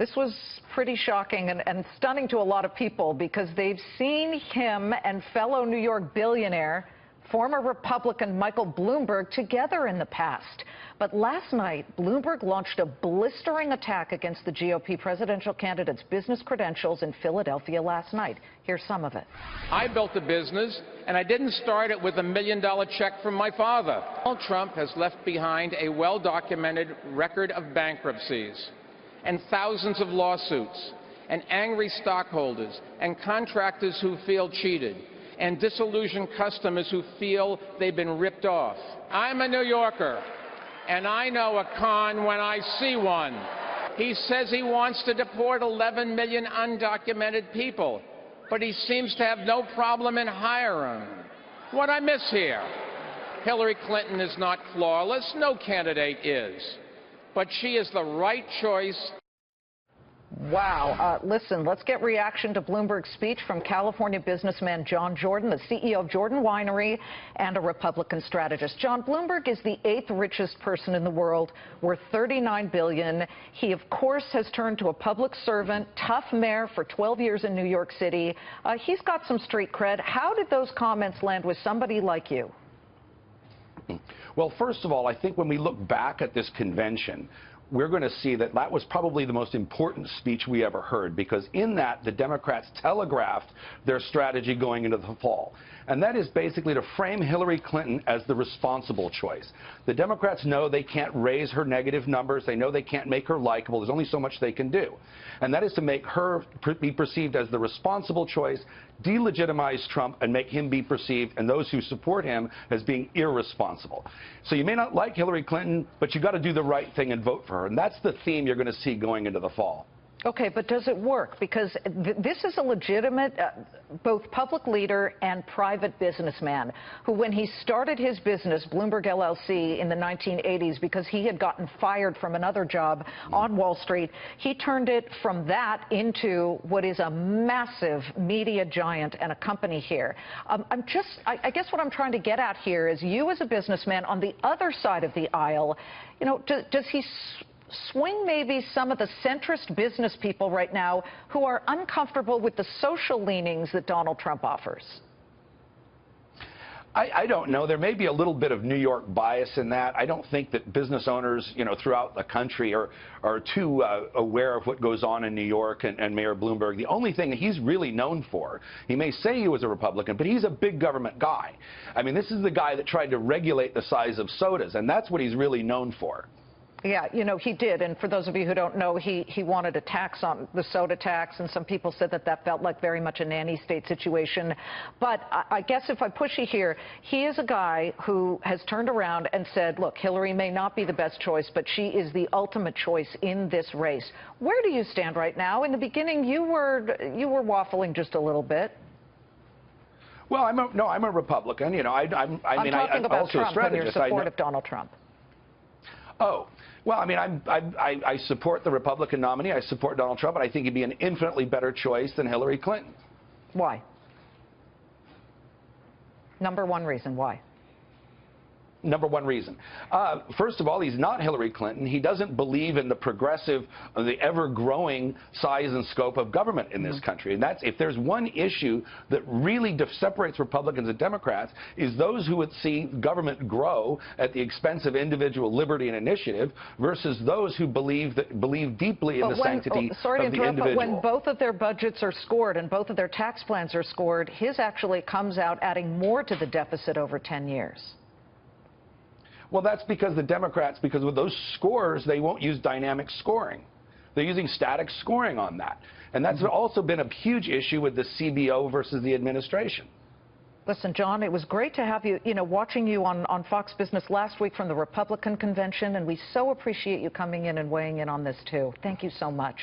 This was pretty shocking and stunning to a lot of people because they've seen him and fellow New York billionaire, former Republican Michael Bloomberg, together in the past. But last night, Bloomberg launched a blistering attack against the GOP presidential candidate's business credentials in Philadelphia last night. Here's some of it. I built a business, and I didn't start it with $1 million check from my father. Donald Trump has left behind a well-documented record of bankruptcies and thousands of lawsuits and angry stockholders and contractors who feel cheated and disillusioned customers who feel they've been ripped off. I'm a New Yorker, and I know a con when I see one. He says he wants to deport 11 million undocumented people, but he seems to have no problem in hiring. What I miss here? Hillary Clinton is not flawless. No candidate is. But she is the right choice. Wow. Listen, let's get reaction to Bloomberg's speech from California businessman John Jordan, the CEO of Jordan Winery and a Republican strategist. John, Bloomberg is the 8th richest person in the world, worth $39 billion. He, of course, has turned to a public servant, tough mayor for 12 years in New York City. He's got some street cred. How did those comments land with somebody like you? Well, first of all, I think when we look back at this convention, we're going to see that that was probably the most important speech we ever heard, because in that, the Democrats telegraphed their strategy going into the fall. And that is basically to frame Hillary Clinton as the responsible choice. The Democrats know they can't raise her negative numbers. They know they can't make her likable. There's only so much they can do. And that is to make her be perceived as the responsible choice, delegitimize Trump, and make him be perceived, and those who support him, as being irresponsible. So you may not like Hillary Clinton, but you've got to do the right thing and vote for her. And that's the theme you're going to see going into the fall. Okay, but does it work? Because this is a legitimate both public leader and private businessman who, when he started his business, Bloomberg LLC, in the 1980s, because he had gotten fired from another job on Wall Street, he turned it from that into what is a massive media giant and a company here. I guess what I'm trying to get at here is, you as a businessman on the other side of the aisle, you know, does he swing maybe some of the centrist business people right now who are uncomfortable with the social leanings that Donald Trump offers? I don't know. There may be a little bit of New York bias in that. I don't think that business owners, you know, throughout the country are too aware of what goes on in New York and Mayor Bloomberg. The only thing that he's really known for, he may say he was a Republican, but he's a big government guy. I mean, this is the guy that tried to regulate the size of sodas, and that's what he's really known for. Yeah, you know, he did. And for those of you who don't know, he wanted a tax on the soda tax, and some people said that that felt like very much a nanny state situation. But I guess if I push you here, he is a guy who has turned around and said, look, Hillary may not be the best choice, but she is the ultimate choice in this race. Where do you stand right now? In the beginning, you were waffling just a little bit. Well, I'm a Republican. You know, I'm talking about also Trump a and your support of Donald Trump. Oh, well, I mean, I support the Republican nominee. I support Donald Trump, and I think he'd be an infinitely better choice than Hillary Clinton. Why? Number one reason why. Number one reason. First of all, he's not Hillary Clinton. He doesn't believe in the progressive, the ever-growing size and scope of government in this country. And that's, if there's one issue that really separates Republicans and Democrats, is those who would see government grow at the expense of individual liberty and initiative versus those who believe deeply in the sanctity of the individual. But when both of their budgets are scored and both of their tax plans are scored, his actually comes out adding more to the deficit over 10 years. Well, that's because the Democrats, because with those scores, they won't use dynamic scoring. They're using static scoring on that. And that's also been a huge issue with the CBO versus the administration. Listen, John, it was great to have you, watching you on Fox Business last week from the Republican convention, and we so appreciate you coming in and weighing in on this, too. Thank you so much.